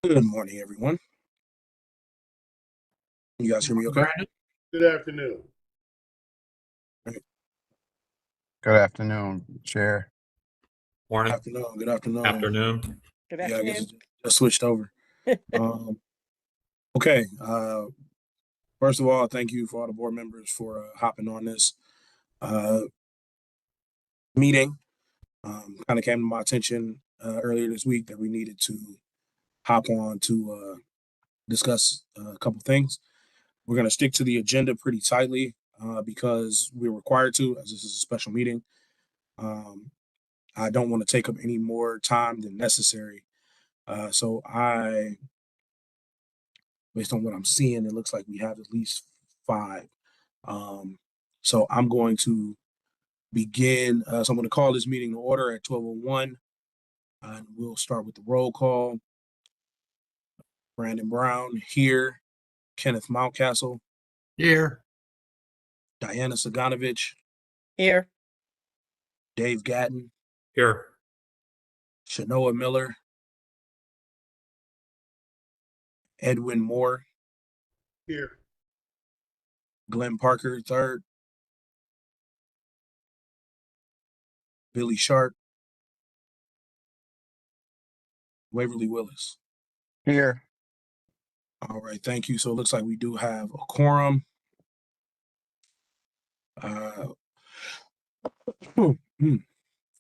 Good morning, everyone. You guys hear me okay? Brandon? Good afternoon. Good afternoon, Chair. Morning. Afternoon. Good afternoon. Afternoon. Good Yeah, I guess afternoon. it just switched over. Okay. First of all, thank you for all the board members for hopping on this uh, meeting. Kind of came to my attention earlier this week that we needed to hop on to discuss a couple things. We're going to stick to the agenda pretty tightly because we're required to, as this is a special meeting. I don't want to take up any more time than necessary. So based on what I'm seeing, it looks like we have at least five. So I'm going to begin. So I'm going to call this meeting to order at 12:01. And we'll start with the roll call. Brandon Brown here. Kenneth Mountcastle. Here. Diana Saganovich. Here. Dave Gatton. Here. Shanoa Miller. Edwin Moore. Here. Glenn Parker III. Billy Sharp. Waverly Willis. Here. All right, thank you. So it looks like we do have a quorum.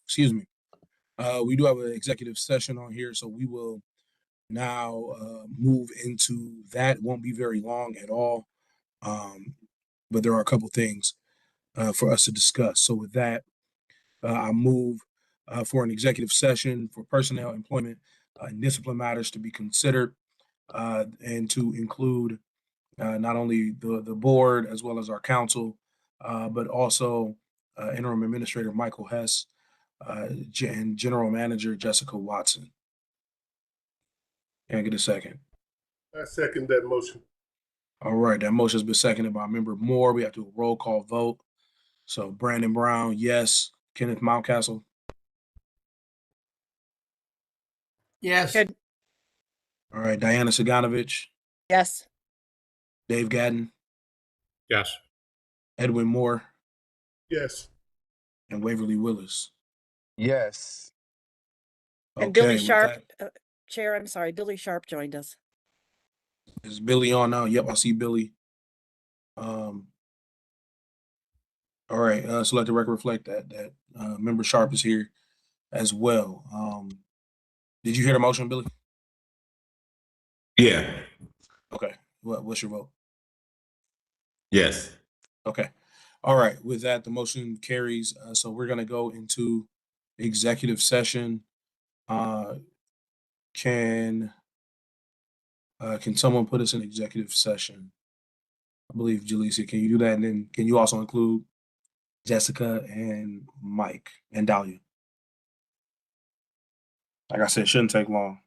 Excuse me. We do have an executive session on here, so we will now move into that. It won't be very long at all, but there are a couple things for us to discuss. So with that, I move for an executive session for personnel, employment, and discipline matters to be considered, and to include not only the board as well as our council, but also interim administrator Michael Hess and general manager Jessica Watson. Can I get a second? I second that motion. All right, that motion has been seconded by member Moore. We have to do a roll call vote. So Brandon Brown, yes. Kenneth Mountcastle, Yes. Good. all right. Diana Saganovich, Yes. Dave Gatton, Yes. Edwin Moore, Yes. and Waverly Willis. Yes. And Billy Okay, with Sharp, that, Chair, I'm sorry, Billy Sharp joined us. is Billy on now? Yep, I see Billy. All right, so let the record reflect that member Sharp is here as well. Did you hear the motion, Billy? Yeah. Okay. What's your vote? Yes. Okay. All right. With that, the motion carries. So we're gonna go into executive session. Can someone put us in executive session? I believe Jaleesa, can you do that? And then can you also include Jessica and Mike and Dahlia? Like I said, it shouldn't take long.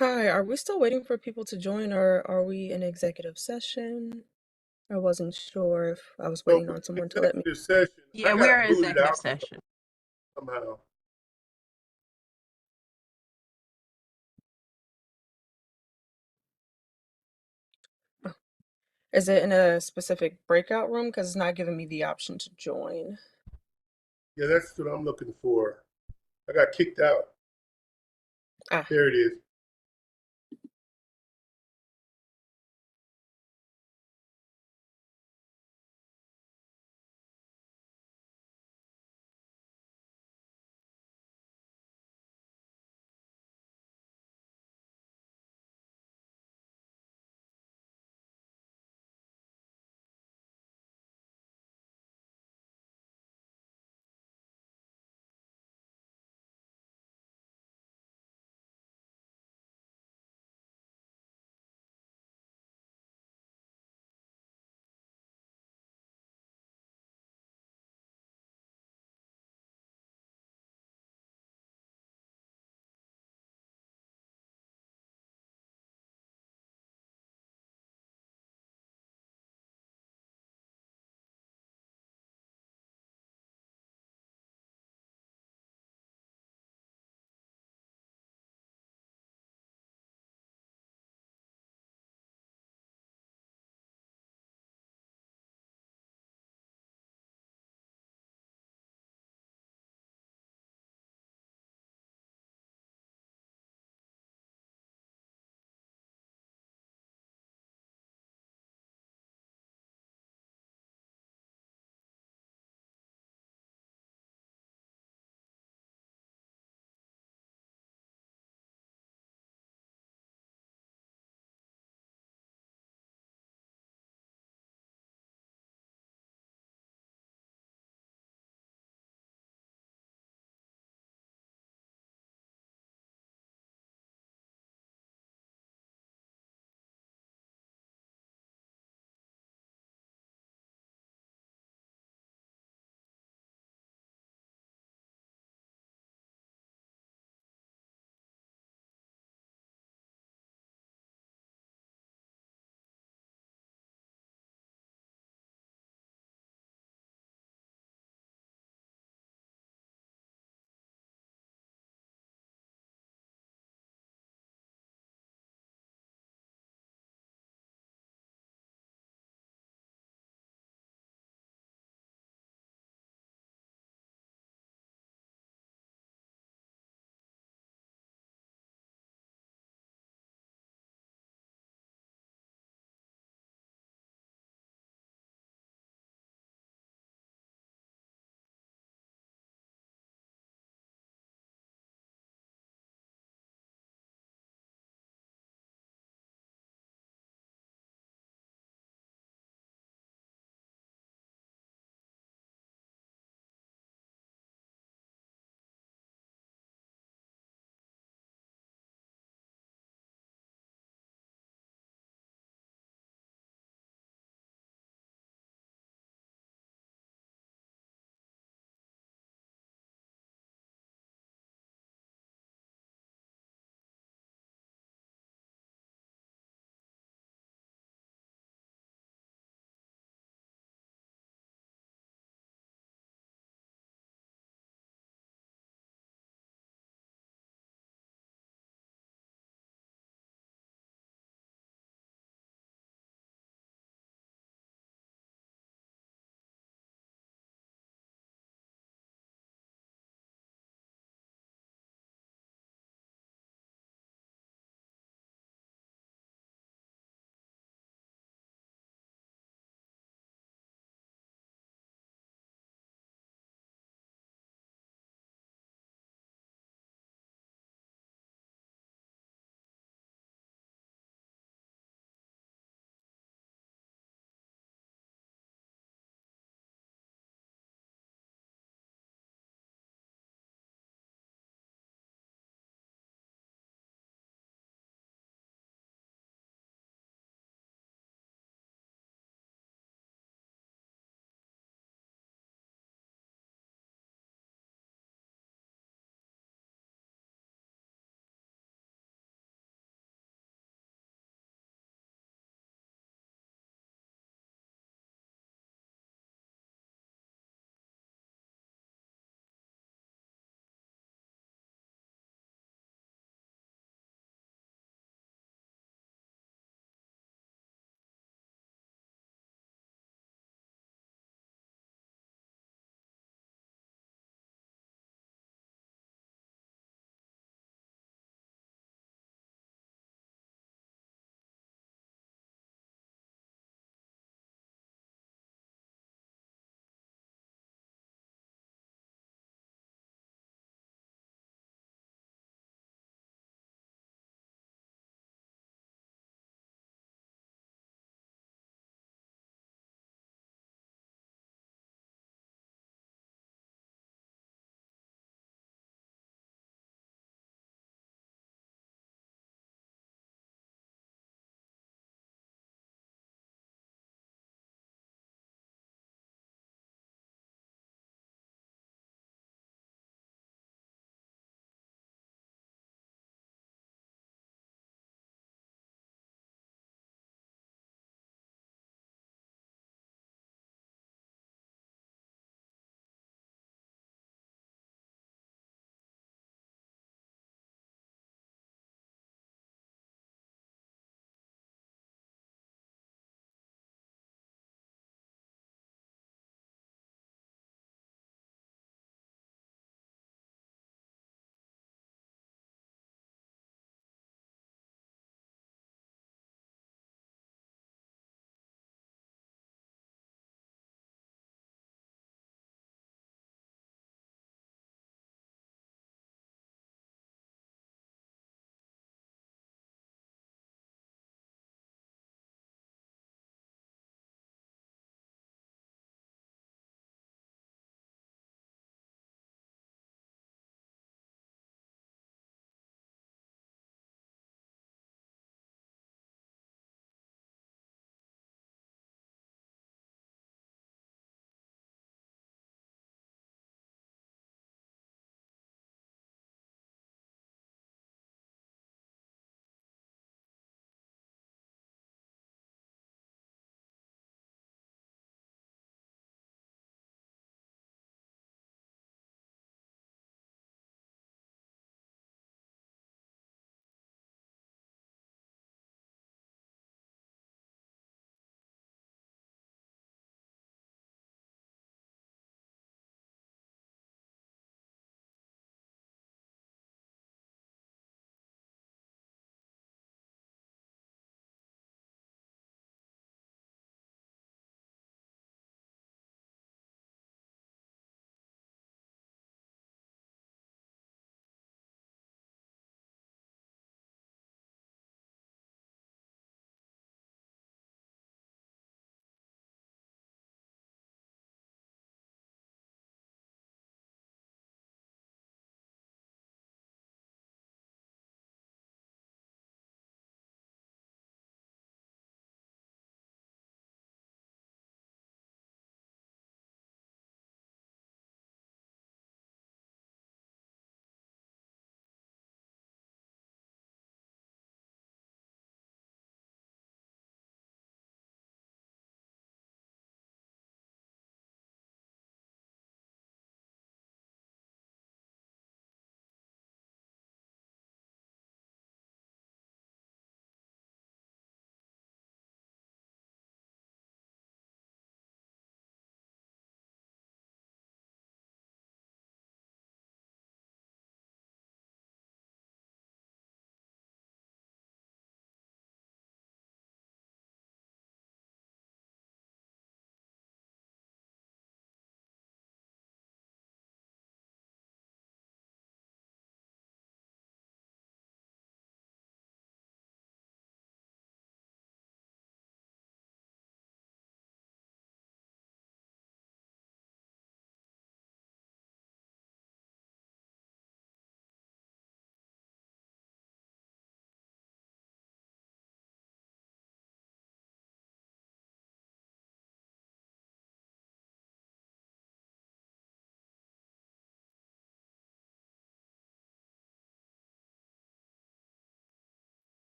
Hi, are we still waiting for people to join or are we in executive session? I wasn't sure if I was So waiting on someone to let me. executive session. Yeah, I we got are in booted executive out session. somehow. Oh, is it in a specific breakout room? Because it's not giving me the option to join. Yeah, that's what I'm looking for. I got kicked out. Ah, There it is.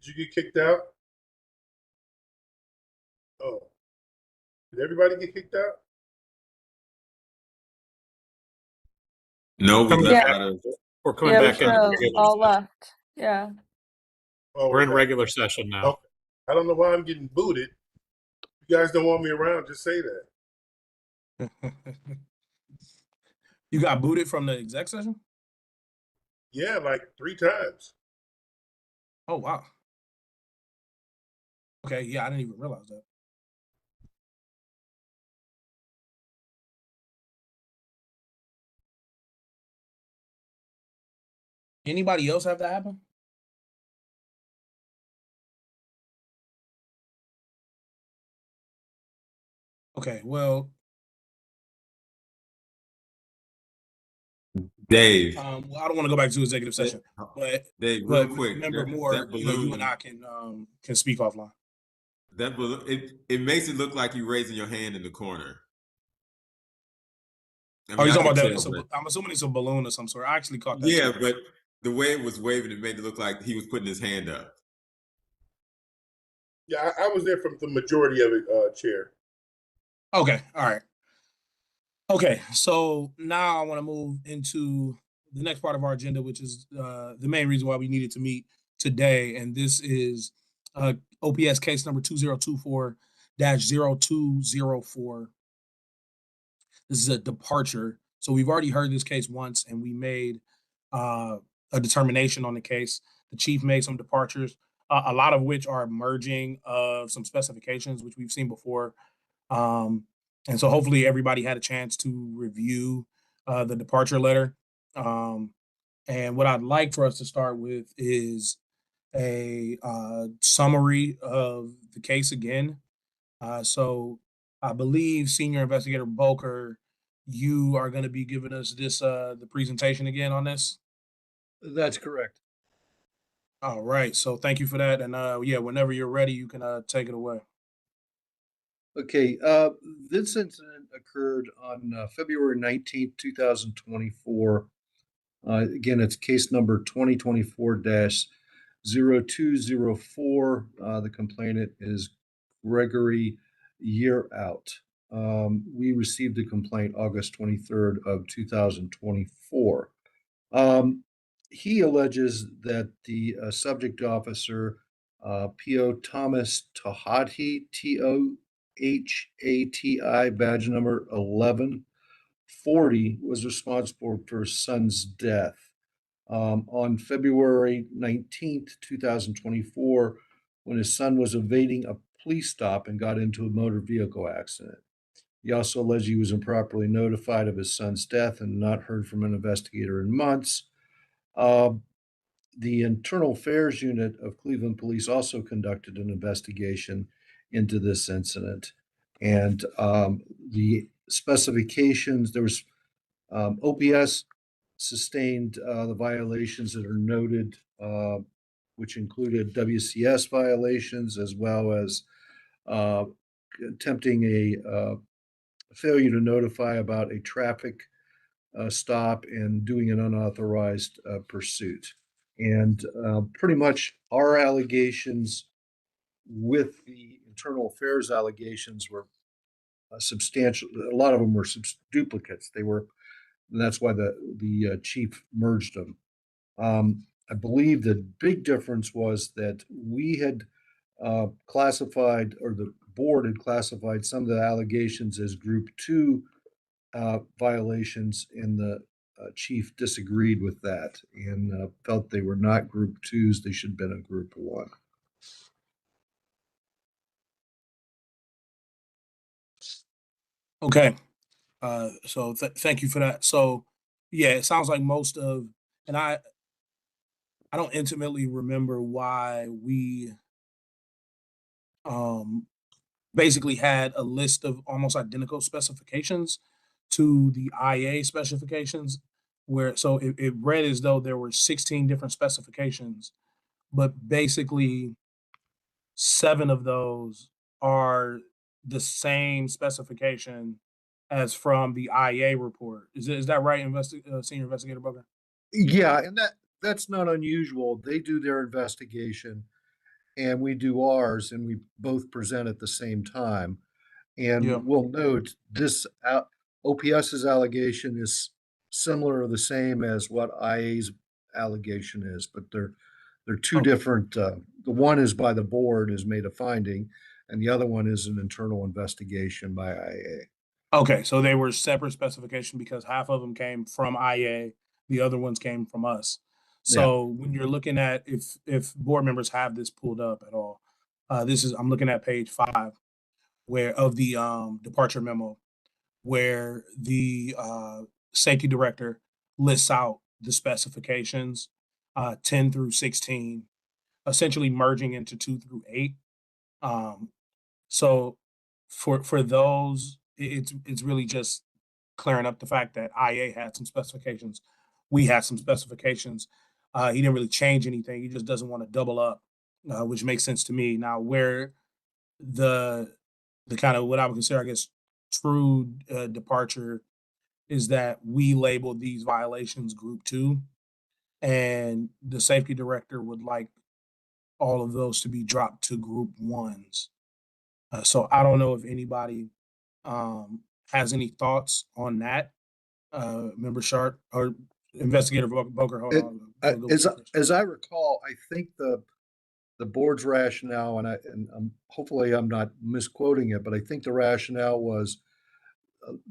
Did you get kicked out? Oh, did everybody get kicked out? No, we Coming left back. out of. We're coming Yeah, we back into should regular all session. left. Yeah. Oh, We're in okay. regular session now. Okay. I don't know why I'm getting booted. If you guys don't want me around, just say that. You got booted from the exec session? Yeah, like 3 times. Oh wow. Okay, yeah, I didn't even realize that. Anybody else have that happen? Okay, well, Dave. well, I don't want to go back to executive session, but Dave, real but quick. remember that, more, that you know, you balloon. and I can speak offline. That balloon. It makes it look like you raising your hand in the corner. I Oh, mean, you're I talking could about that? tell, It's but I'm assuming it's a balloon or some sort. I actually caught that yeah, too. but the way it was waving, it made it look like he was putting his hand up. Yeah, I was there from the majority of it, Chair. Okay, all right. Okay, so now I want to move into the next part of our agenda, which is the main reason why we needed to meet today, and this is OPS case number 2024-0204. This is a departure. So we've already heard this case once, and we made a determination on the case. The chief made some departures, a lot of which are merging of some specifications, which we've seen before. And so hopefully everybody had a chance to review the departure letter. And what I'd like for us to start with is a summary of the case again. So I believe Senior Investigator Boker, you are going to be giving us this the presentation again on this. That's correct. All right. So thank you for that. And yeah, whenever you're ready, you can take it away. Okay, this incident occurred on February 19th, 2024. Again, it's case number 2024-0204. The complainant is Gregory Yearout. We received the complaint August 23rd of 2024. He alleges that the subject officer, P.O. Thomas Tahati, T-O-H-A-T-I, badge number 1140, was responsible for his son's death. On February 19th, 2024, when his son was evading a police stop and got into a motor vehicle accident. He also alleged he was improperly notified of his son's death and not heard from an investigator in months. The Internal Affairs Unit of Cleveland Police also conducted an investigation into this incident. And the specifications, there was OPS sustained the violations that are noted, which included WCS violations as well as attempting a failure to notify about a traffic stop and doing an unauthorized pursuit. And pretty much our allegations with the internal affairs allegations were substantial. A lot of them were duplicates. They were, and that's why the chief merged them. I believe the big difference was that we had classified, or the board had classified some of the allegations as group 2 violations, and the chief disagreed with that and felt they were not group 2s. They should have been a group 1. Okay. So thank you for that. So yeah, it sounds like most of, and I don't intimately remember why we basically had a list of almost identical specifications to the IA specifications, where so it read as though there were 16 different specifications, but basically 7 of those are the same specification as from the IA report. Is that right, Senior Investigator Booker? Yeah, and that's not unusual. They do their investigation, and we do ours, and we both present at the same time. And Yeah. we'll note this OPS's allegation is similar or the same as what IA's allegation is, but they're two Okay. different. The one is by the board is made a finding, and the other one is an internal investigation by IA. Okay, so they were separate specification because half of them came from IA, the other ones came from us. So when you're looking at if board members have this pulled up at all, I'm looking at page 5 where of the departure memo where the safety director lists out the specifications 10 through 16, essentially merging into 2 through 8. So for those, it's really just clearing up the fact that IA had some specifications, we had some specifications. He didn't really change anything. He just doesn't want to double up, which makes sense to me. Now, where the kind of what I would consider, I guess, true departure is that we labeled these violations Group 2, and the safety director would like all of those to be dropped to Group 1s. So I don't know if anybody has any thoughts on that. Member Sharp or Investigator Boker, hold It- on. As I recall, I think the board's rationale, and hopefully I'm not misquoting it, but I think the rationale was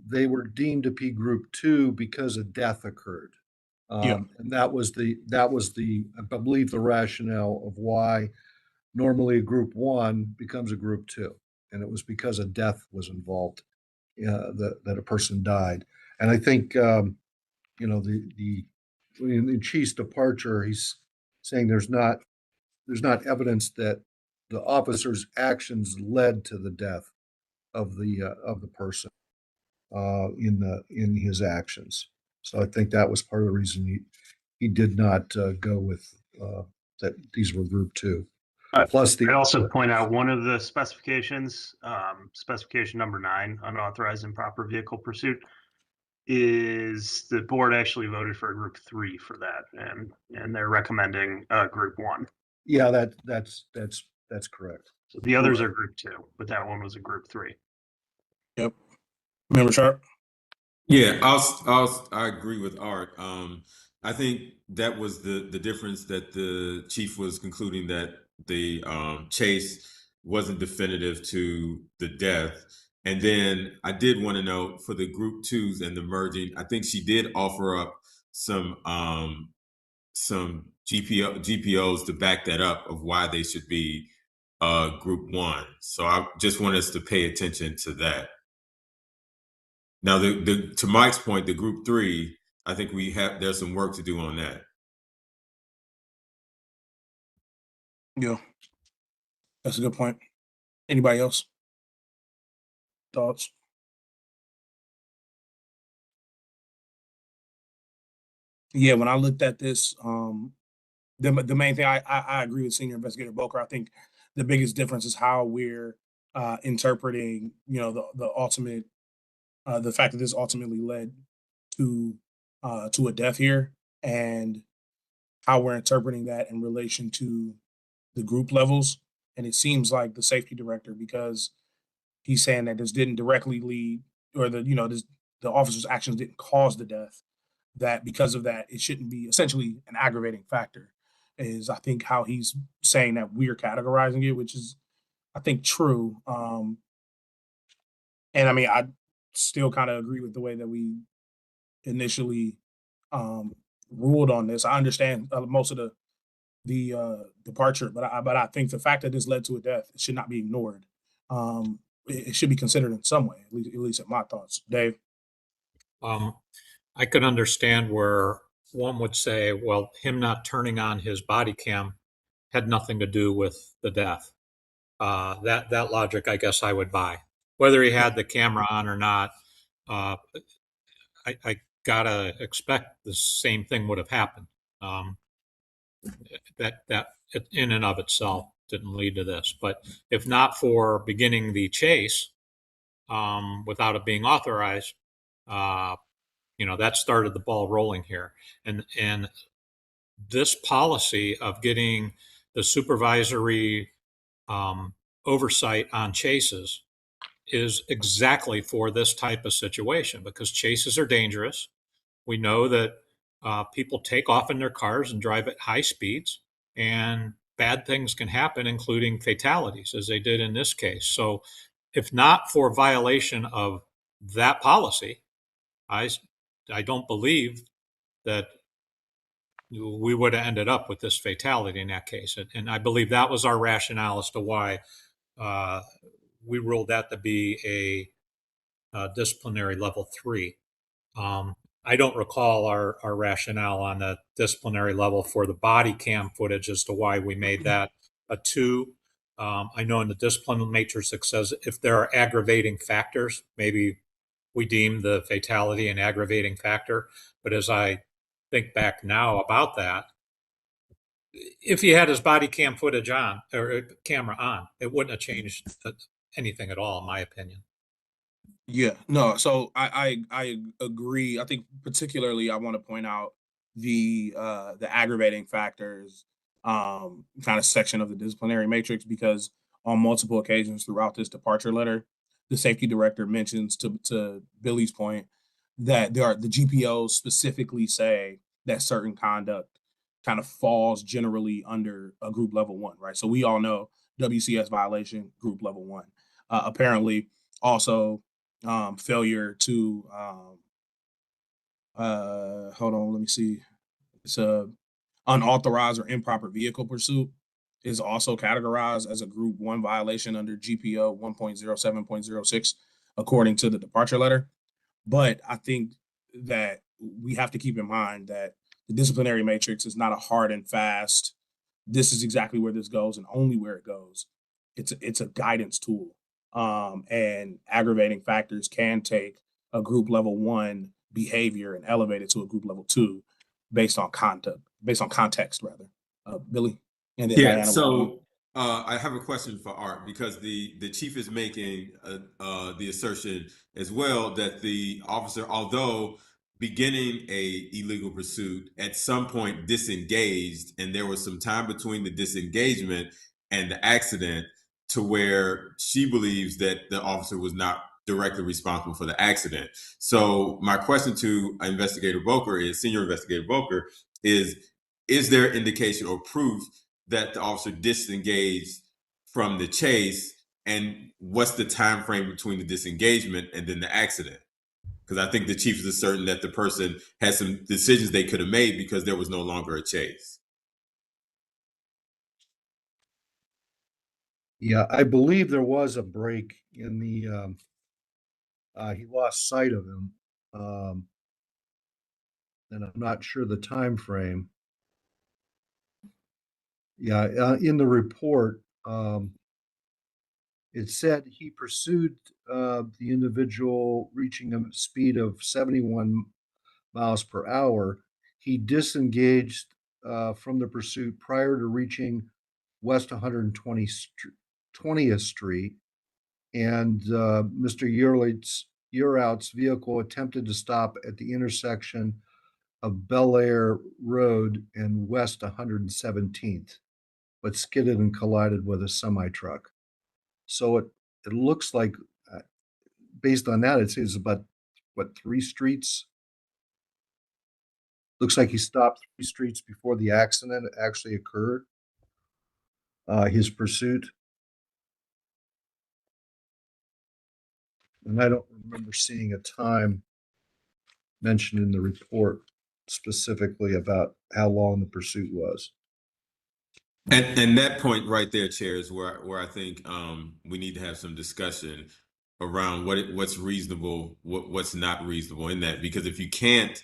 they were deemed to be Group 2 because a death occurred. Yeah. And that was I believe, the rationale of why normally a Group 1 becomes a Group 2. And it was because a death was involved, that a person died. And I think, in Chief's departure, he's saying there's not evidence that the officer's actions led to the death of the person in his actions. So I think that was part of the reason he did not go with that these were Group 2. Plus I'd also point out one of the specifications, specification number 9, unauthorized improper vehicle pursuit, is the board actually voted for a Group 3 for that, and they're recommending Group 1. Yeah, that's correct. So the others are Group 2, but that one was a Group 3. Yep. Member Sharp? Yeah, I agree with Art. I think that was the difference, that the chief was concluding that the chase wasn't definitive to the death. And then I did want to note for the Group 2s and the merging, I think she did offer up some GPOs to back that up of why they should be Group 1. So I just want us to pay attention to that. Now, to Mike's point, the Group 3, I think there's some work to do on that. Yeah. That's a good point. Anybody else? Thoughts? Yeah, when I looked at this, the main thing I agree with Senior Investigator Boker. I think the biggest difference is how we're interpreting, the ultimate, the fact that this ultimately led to a death here, and how we're interpreting that in relation to the group levels. And it seems like the safety director, because he's saying that this didn't directly lead, or the officer's actions didn't cause the death, that because of that, it shouldn't be essentially an aggravating factor, is I think how he's saying that we're categorizing it, which is, I think, true. And I mean, I still kind of agree with the way that we initially ruled on this. I understand most of the departure, but I think the fact that this led to a death, it should not be ignored. It should be considered in some way, at least in my thoughts. Dave? I could understand where one would say, well, him not turning on his body cam had nothing to do with the death. That logic, I guess I would buy. Whether he had the camera on or not, I gotta expect the same thing would have happened. That in and of itself didn't lead to this. But if not for beginning the chase without it being authorized, that started the ball rolling here. And this policy of getting the supervisory oversight on chases is exactly for this type of situation, because chases are dangerous. We know that people take off in their cars and drive at high speeds, and bad things can happen, including fatalities, as they did in this case. So, if not for violation of that policy, I don't believe that we would have ended up with this fatality in that case. And I believe that was our rationale as to why we ruled that to be a disciplinary level 3. I don't recall our rationale on the disciplinary level for the body cam footage as to why we made that a 2. I know in the discipline matrix it says if there are aggravating factors, maybe we deem the fatality an aggravating factor. But as I think back now about that, if he had his body cam footage on, or camera on, it wouldn't have changed anything at all, in my opinion. Yeah, no. So I agree. I think particularly I want to point out the aggravating factors kind of section of the disciplinary matrix, because on multiple occasions throughout this departure letter, the safety director mentions, to Billy's point, that the GPOs specifically say that certain conduct kind of falls generally under a group level 1, right? So we all know WCS violation, group level 1. Apparently, also failure to hold on, let me see. It's a unauthorized or improper vehicle pursuit is also categorized as a group 1 violation under GPO 1.07.06, according to the departure letter. But I think that we have to keep in mind that the disciplinary matrix is not a hard and fast, this is exactly where this goes and only where it goes. It's a guidance tool. And aggravating factors can take a group level 1 behavior and elevate it to a group level 2 based on context rather. Billy, and then Yeah. Diana. So I have a question for Art, because the chief is making the assertion as well that the officer, although beginning a illegal pursuit, at some point disengaged, and there was some time between the disengagement and the accident to where she believes that the officer was not directly responsible for the accident. So my question to Investigator Boker is, Senior Investigator Boker, is there indication or proof that the officer disengaged from the chase, and what's the time frame between the disengagement and then the accident? Because I think the chief is asserting that the person had some decisions they could have made because there was no longer a chase. Yeah, I believe there was a break in the, he lost sight of him. And I'm not sure the time frame. Yeah, in the report, it said he pursued the individual reaching a speed of 71 miles per hour. He disengaged from the pursuit prior to reaching West 120th Street, and Mr. Uraut's vehicle attempted to stop at the intersection of Bel Air Road and West 117th, but skidded and collided with a semi-truck. So it looks like, based on that, it's about, what, 3 streets? Looks like he stopped 3 streets before the accident actually occurred, his pursuit. And I don't remember seeing a time mentioned in the report specifically about how long the pursuit was. And that point right there, Chair, is where I think we need to have some discussion around what's reasonable, what's not reasonable in that. Because if you can't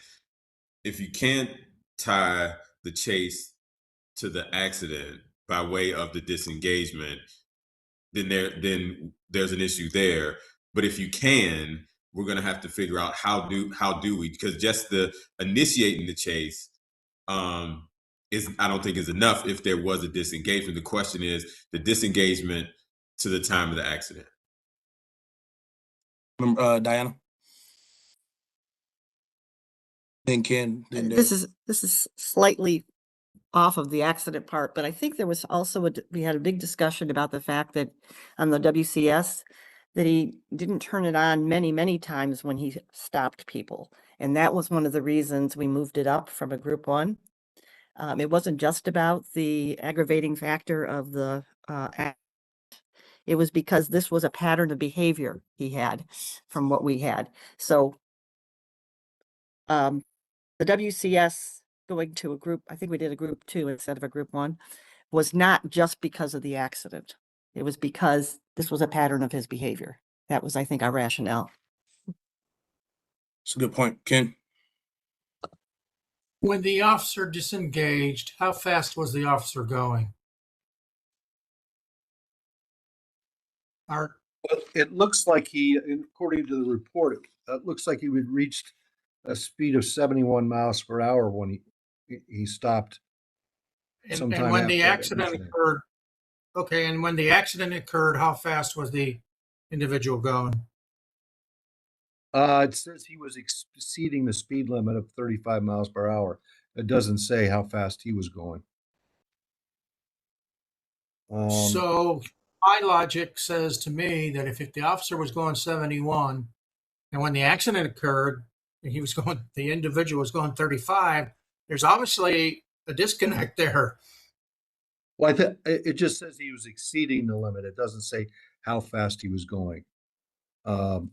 tie the chase to the accident by way of the disengagement, then there's an issue there. But if you can, we're going to have to figure out how do we, because just the initiating the chase I don't think is enough if there was a disengagement. The question is the disengagement to the time of the accident. Diana. Then Ken. Then This is slightly off of the accident part, but I think there was also we had a big discussion about the fact that on the WCS that he didn't turn it on many, many times when he stopped people. And that was one of the reasons we moved it up from a group one. It wasn't just about the aggravating factor of the act. It was because this was a pattern of behavior he had from what we had. So the WCS going to a group, I think we did a group 2 instead of a group 1, was not just because of the accident. It was because this was a pattern of his behavior. That was, I think, our rationale. It's a good point. Ken? When the officer disengaged, how fast was the officer going? Art? Well, it looks like he, according to the report, it looks like he would reached a speed of 71 miles per hour when he stopped. And when the accident occurred, okay, and when the accident occurred, how fast was the individual going? It says he was exceeding the speed limit of 35 miles per hour. It doesn't say how fast he was going. So my logic says to me that if the officer was going 71 and when the accident occurred, he was going, the individual was going 35, there's obviously a disconnect there. Well, it just says he was exceeding the limit. It doesn't say how fast he was going. I'm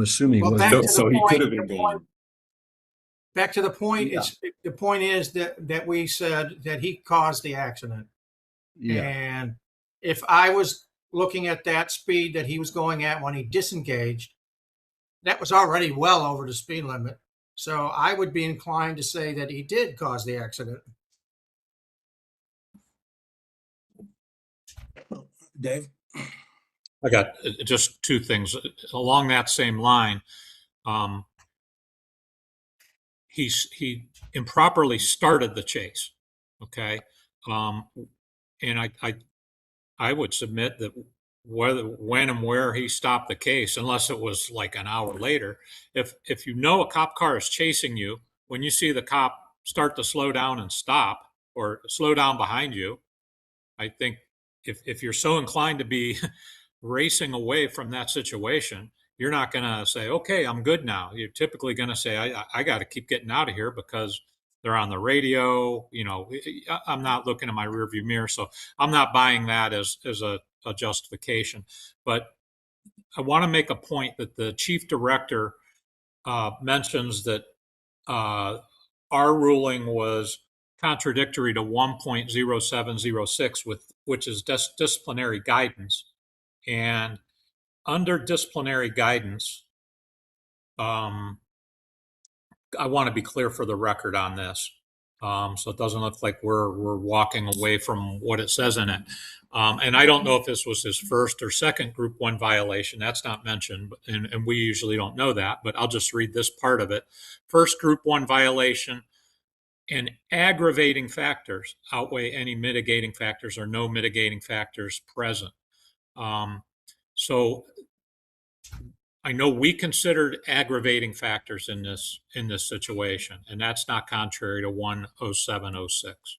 assuming Well, he back was. So he point- could have been going. Back to the point, Yeah. the point is that we said that he caused the accident. Yeah. And if I was looking at that speed that he was going at when he disengaged, that was already well over the speed limit. So I would be inclined to say that he did cause the accident. Dave? I got just two things along that same line. He improperly started the chase. Okay. And I would submit that when and where he stopped the case, unless it was like an hour later, if you know a cop car is chasing you, when you see the cop start to slow down and stop or slow down behind you, I think if you're so inclined to be racing away from that situation, you're not going to say, okay, I'm good now. You're typically going to say, I got to keep getting out of here because they're on the radio. You know, I'm not looking in my rearview mirror. So I'm not buying that as a justification. But I want to make a point that the chief director mentions that our ruling was contradictory to 1.0706, which is disciplinary guidance. And under disciplinary guidance, I want to be clear for the record on this, so it doesn't look like we're walking away from what it says in it. And I don't know if this was his first or second Group 1 violation. That's not mentioned, and we usually don't know that, but I'll just read this part of it. First Group 1 violation, and aggravating factors outweigh any mitigating factors or no mitigating factors present. So I know we considered aggravating factors in this situation, and that's not contrary to 10706.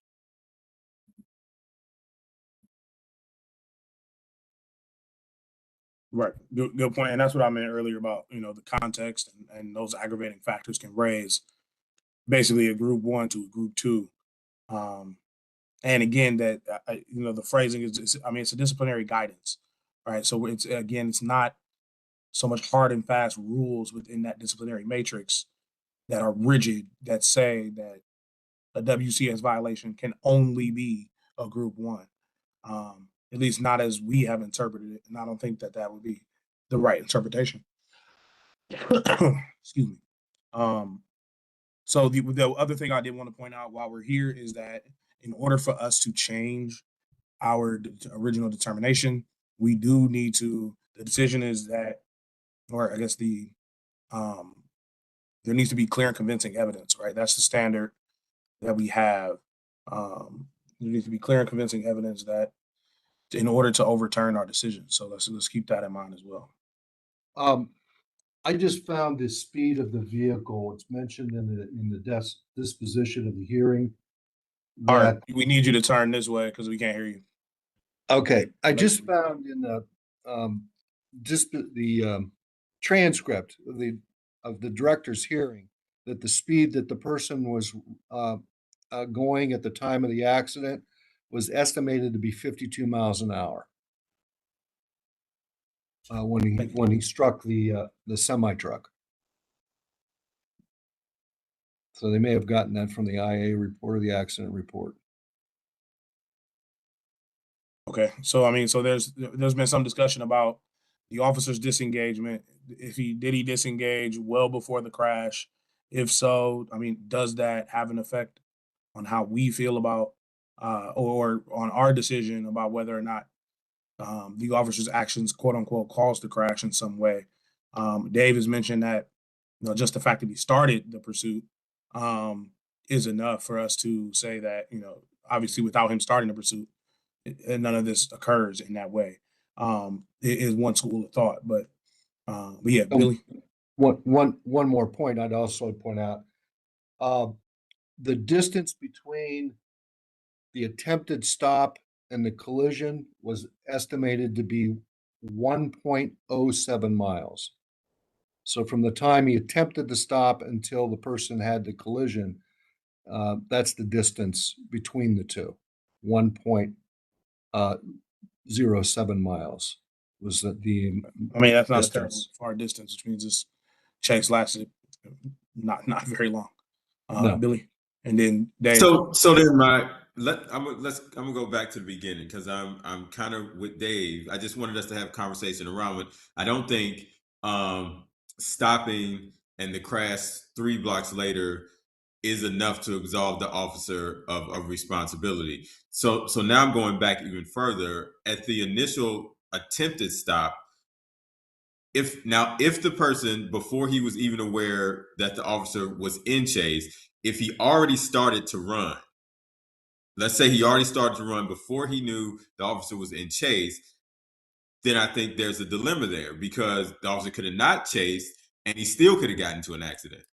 Right. Good point. And that's what I meant earlier about, the context and those aggravating factors can raise basically a group 1 to a group 2. And again, that, the phrasing is, it's a disciplinary guidance, right? So it's not so much hard and fast rules within that disciplinary matrix that are rigid that say that a WCS violation can only be a group 1. At least not as we have interpreted it. And I don't think that would be the right interpretation. Excuse me. So the other thing I did want to point out while we're here is that in order for us to change our original determination, we do need to, the decision is that, or I guess there needs to be clear and convincing evidence, right? That's the standard that we have. There needs to be clear and convincing evidence that in order to overturn our decision. So let's keep that in mind as well. I just found the speed of the vehicle. It's mentioned in the disposition of the hearing. Art, That, we need you to turn this way because we can't hear you. okay, I Like- just found in the transcript of the director's hearing that the speed that the person was going at the time of the accident was estimated to be 52 miles an hour. When he struck the semi truck. So they may have gotten that from the IA report or the accident report. Okay, so I mean, so there's been some discussion about the officer's disengagement. If he disengage well before the crash? If so, I mean, does that have an effect on how we feel about or on our decision about whether or not the officer's actions, quote unquote, caused the crash in some way? Dave has mentioned that just the fact that he started the pursuit is enough for us to say that obviously without him starting the pursuit, and none of this occurs in that way. It is one school of thought, but yeah, Billy. One more point I'd also point out. The distance between the attempted stop and the collision was estimated to be 1.07 miles. So from the time he attempted to stop until the person had the collision, that's the distance between the two. 1.07 miles was the. I mean, that's not a distance. terrible far distance, which means this chase lasted not very long. No. Billy, and then Dave. So then I'm gonna go back to the beginning because I'm kind of with Dave. I just wanted us to have a conversation around it. I don't think stopping and the crash 3 blocks later is enough to absolve the officer of responsibility. So now I'm going back even further at the initial attempted stop. If the person, before he was even aware that the officer was in chase, if he already started to run, let's say he already started to run before he knew the officer was in chase, then I think there's a dilemma there because the officer could have not chased and he still could have gotten into an accident.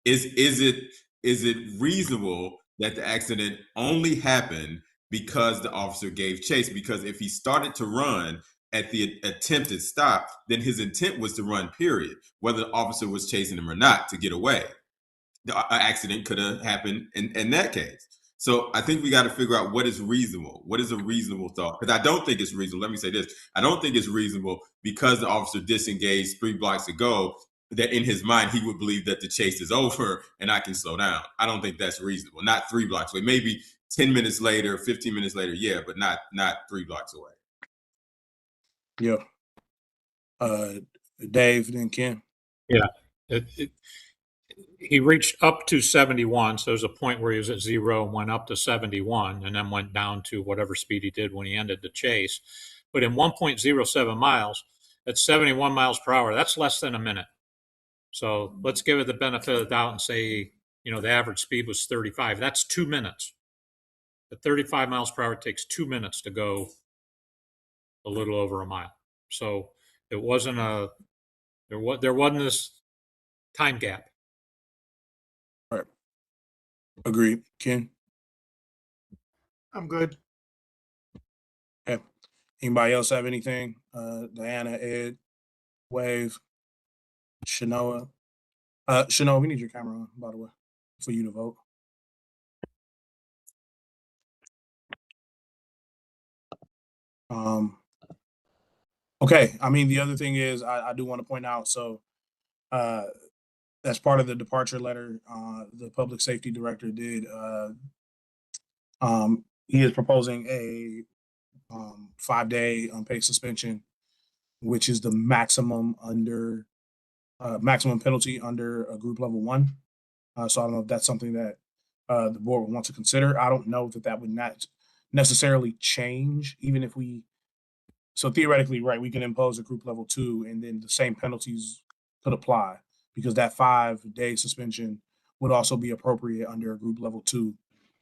Is it reasonable that the accident only happened because the officer gave chase? Because if he started to run at the attempted stop, then his intent was to run, period, whether the officer was chasing him or not to get away. The accident could have happened in that case. So I think we got to figure out what is reasonable. What is a reasonable thought? Because I don't think it's reasonable. Let me say this. I don't think it's reasonable because the officer disengaged 3 blocks ago that in his mind he would believe that the chase is over and I can slow down. I don't think that's reasonable. Not 3 blocks away. Maybe 10 minutes later, 15 minutes later, yeah, but not 3 blocks away. Yeah. Dave, then Ken. Yeah. He reached up to 71. So there's a point where he was at 0 and went up to 71 and then went down to whatever speed he did when he ended the chase. But in 1.07 miles, at 71 miles per hour, that's less than a minute. So let's give it the benefit of the doubt and say, the average speed was 35. That's 2 minutes. At 35 miles per hour, it takes 2 minutes to go a little over a mile. So it wasn't there wasn't this time gap. All right. Agreed. Ken? I'm good. Okay. Anybody else have anything? Diana, Ed, Wave, Shanoa. Shanoa, we need your camera on, by the way, for you to vote. Okay. I mean, the other thing is I do want to point out, so as part of the departure letter, the public safety director did he is proposing a 5-day unpaid suspension, which is the maximum penalty under a group level 1. So I don't know if that's something that the board would want to consider. I don't know that would not necessarily change, even if so theoretically, right, we can impose a group level 2 and then the same penalties could apply because that 5-day suspension would also be appropriate under a group level 2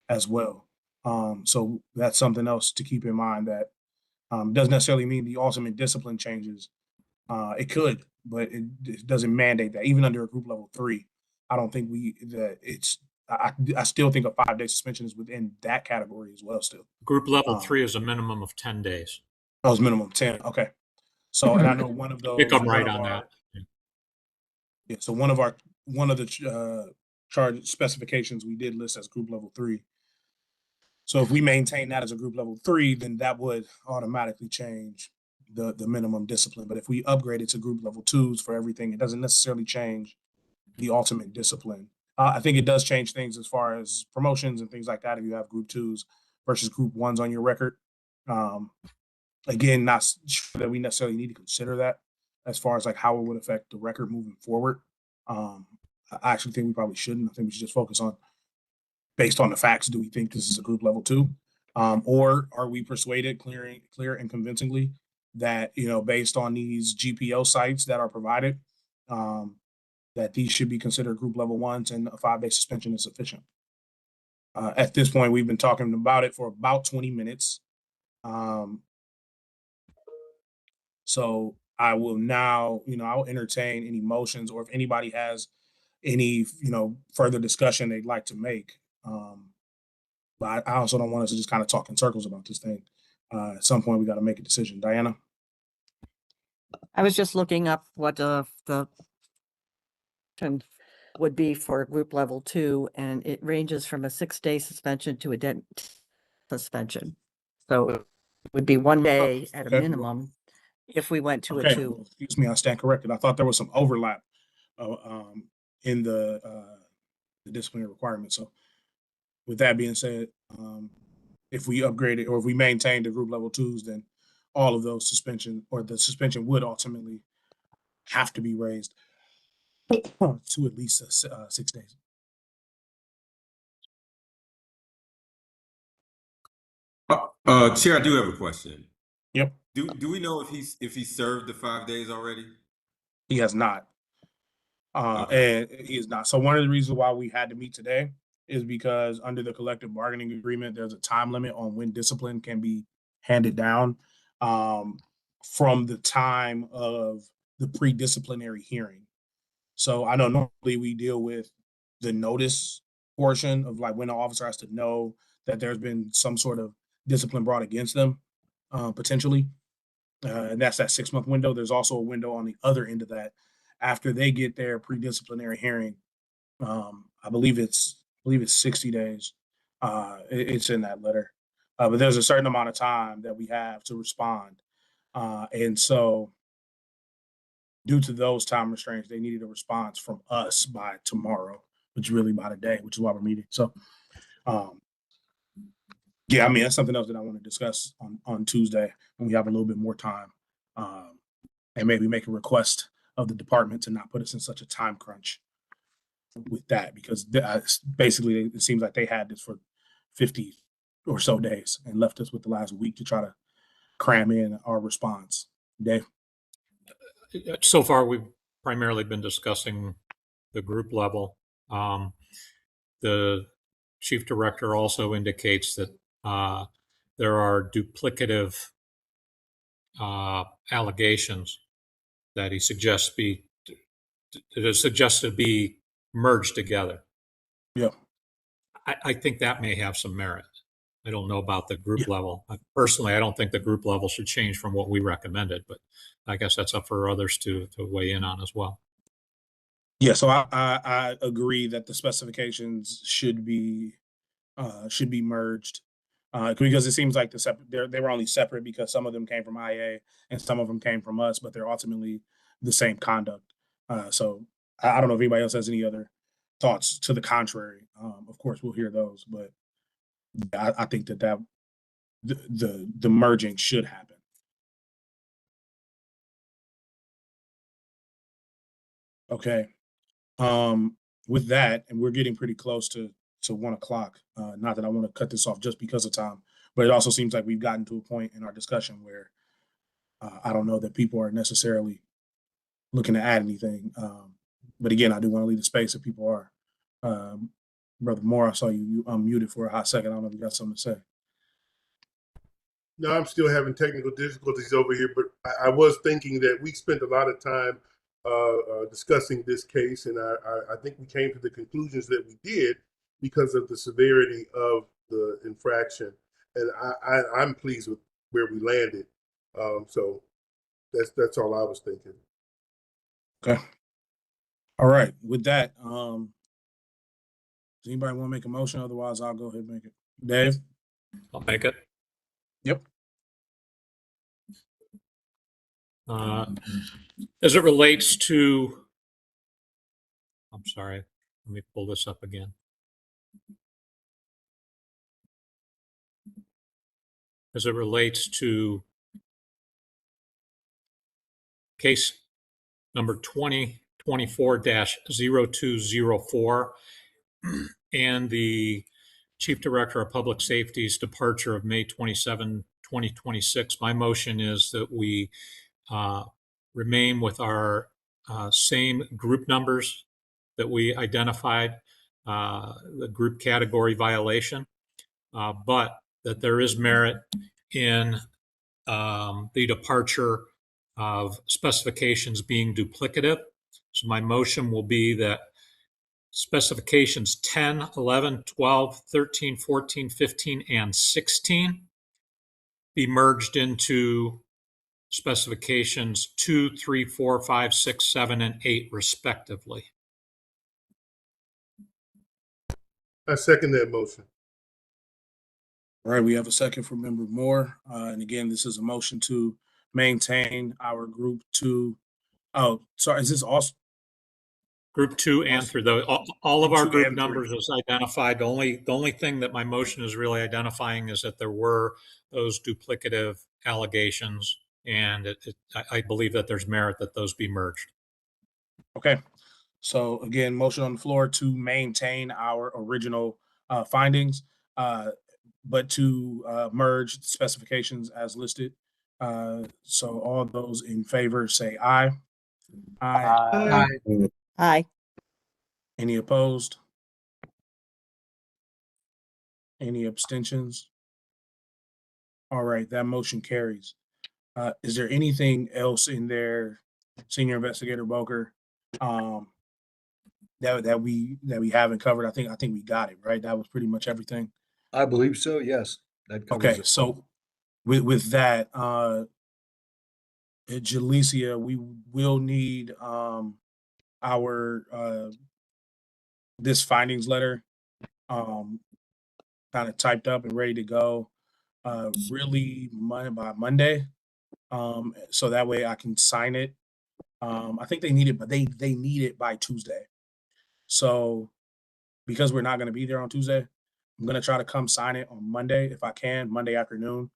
as well. So that's something else to keep in mind that doesn't necessarily mean the ultimate discipline changes, It could, but it doesn't mandate that. Even under a group level 3, I don't think I still think a 5-day suspension is within that category as well. Still, Group level um, 3 is a minimum of 10 days. that was minimum 10. Okay, so and I know one of Pick those, them right on that. yeah. So one of the charge specifications we did list as group level 3. So if we maintain that as a group level 3, then that would automatically change the minimum discipline. But if we upgrade it to group level 2s for everything, it doesn't necessarily change the ultimate discipline. I think it does change things as far as promotions and things like that if you have group 2s versus group 1s on your record. Um, Again, not sure that we necessarily need to consider that as far as like how it would affect the record moving forward. Um, I actually think we probably shouldn't. I think we should just focus on, based on the facts, do we think this is a group level 2? Or are we persuaded clear and convincingly that, based on these GPO sites that are provided, that these should be considered group level 1s and a 5-day suspension is sufficient? At this point, we've been talking about it for about 20 minutes. So I will now, I'll entertain any motions, or if anybody has any, further discussion they'd like to make. But I also don't want us to just kind of talk in circles about this thing. At some point, we got to make a decision. Diana? I was just looking up what the would be for group level 2, and it ranges from a 6-day suspension to a dead suspension. So it would be 1 day at a Okay. minimum if we went to a Okay, 2. well, excuse me, I stand corrected. I thought there was some overlap in the disciplinary requirements. So with that being said, if we upgrade it or if we maintain the group level 2s, then all of those the suspension would ultimately have to be raised to at least 6 days. Chair, I do have a question. Yep, Do we know if he served the 5 days already? he has not. Okay. And he is not. So one of the reasons why we had to meet today is because under the collective bargaining agreement, there's a time limit on when discipline can be handed down from the time of the pre-disciplinary hearing. So I know normally we deal with the notice portion of like when the officer has to know that there's been some sort of discipline brought against them, potentially. And that's that 6-month window. There's also a window on the other end of that after they get their pre-disciplinary hearing. I believe it's 60 days. It's in that letter. But there's a certain amount of time that we have to respond. And so due to those time restraints, they needed a response from us by tomorrow, which is really by today, which is why we're meeting. So, yeah, I mean, that's something else that I want to discuss on Tuesday when we have a little bit more time, and maybe make a request of the department to not put us in such a time crunch with that, because basically it seems like they had this for 50 or so days and left us with the last week to try to cram in our response. Dave? So far, we've primarily been discussing the group level. The chief director also indicates that there are duplicative allegations that he suggests it is suggested to be merged together. Yeah. I think that may have some merit. I don't know about the group level. Personally, I don't think the group level should change from what we recommended, but I guess that's up for others to weigh in on as well. Yeah, so I agree that the specifications should be merged, because it seems like they were only separate because some of them came from IA and some of them came from us, but they're ultimately the same conduct. So I don't know if anybody else has any other thoughts to the contrary. Of course, we'll hear those, but I think that the merging should happen. Okay. With that, and we're getting pretty close to 1:00. Not that I want to cut this off just because of time, but it also seems like we've gotten to a point in our discussion where I don't know that people are necessarily looking to add anything. But again, I do want to leave the space if people are. Brother Moore, I saw you unmuted for a hot second. I don't know if you got something to say. No, I'm still having technical difficulties over here, but I was thinking that we spent a lot of time discussing this case, and I think we came to the conclusions that we did because of the severity of the infraction, and I'm pleased with where we landed. So that's all I was thinking. Okay. All right. With that, does anybody want to make a motion? Otherwise, I'll go ahead and make it. Dave? I'll make it. Yep. As it relates to, I'm sorry, let me pull this up again. As it relates to case number 2024-0204 and the Chief Director of Public Safety's departure of May 27, 2026, my motion is that we remain with our same group numbers that we identified, the group category violation, but that there is merit in the departure of specifications being duplicative. So my motion will be that specifications 10, 11, 12, 13, 14, 15, and 16 be merged into specifications 2, 3, 4, 5, 6, 7, and 8, respectively. I second that motion. All right. We have a second from Member Moore. And again, this is a motion to maintain our group 2. Oh, sorry. Is this also? Group 2 and 3, all of our Two group and three. numbers is identified. The only thing that my motion is really identifying is that there were those duplicative allegations, and I believe that there's merit that those be merged. Okay. So again, motion on the floor to maintain our original findings, but to merge the specifications as listed. So all those in favor say aye. Aye. Aye. Any opposed? Any abstentions? All right, that motion carries. Is there anything else in there, Senior Investigator Boker, that we haven't covered? I think we got it, right? That was pretty much everything. I believe so, yes. That covers Okay, it. so with that, Jalecia, we will need our this findings letter kind of typed up and ready to go really by Monday, so that way I can sign it. I think they need it, but they need it by Tuesday. So because we're not going to be there on Tuesday, I'm going to try to come sign it on Monday if I can, Monday afternoon.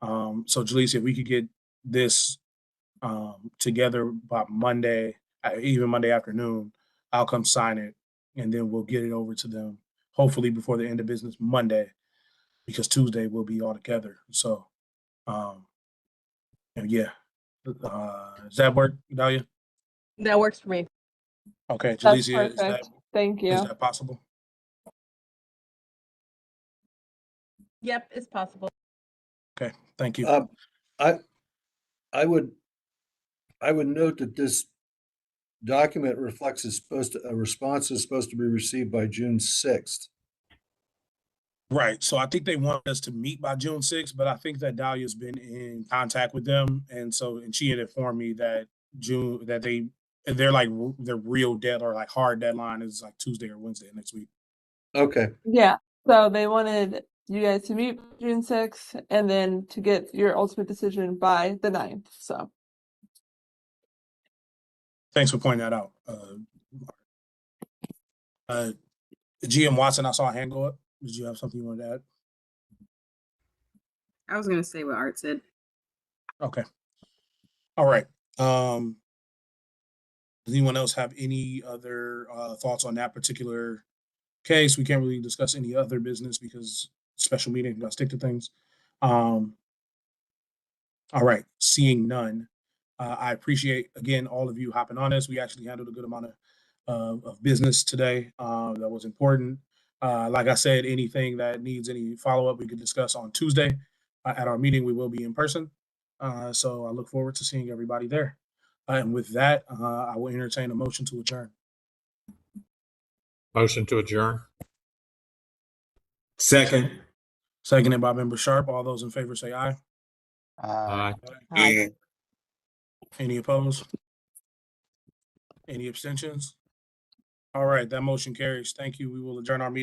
So Jalecia, if we could get this together by Monday, even Monday afternoon, I'll come sign it, and then we'll get it over to them, hopefully before the end of business Monday, because Tuesday we'll be all together. So, yeah. Does that work, Dahlia? That works for me. Okay, That's Jalecia, perfect. Thank you. is that possible? Yep, it's possible. Okay, thank you. I would note that this document reflects a response is supposed to be received by June 6th. Right. So I think they want us to meet by June 6th, but I think that Dahlia's been in contact with them. And she had informed me that they're like their real dead or like hard deadline is like Tuesday or Wednesday next week. Okay. Yeah. So they wanted you guys to meet June 6th and then to get your ultimate decision by the 9th. So Thanks for pointing that out. GM Watson, I saw a hand go up. Did you have something you wanted to add? I was going to say what Art said. Okay. All right. Does anyone else have any other thoughts on that particular case? We can't really discuss any other business because special meeting, we got to stick to things. All right. Seeing none, I appreciate, again, all of you hopping on this. We actually handled a good amount of business today that was important. Like I said, anything that needs any follow-up, we could discuss on Tuesday. at our meeting, we will be in person. So I look forward to seeing everybody there. And with that, I will entertain a motion to adjourn. Motion to adjourn. Second. Seconded by Member Sharp. All those in favor say aye. Aye. Aye. Any opposed? Any abstentions? All right, that motion carries. Thank you. We will adjourn our meeting.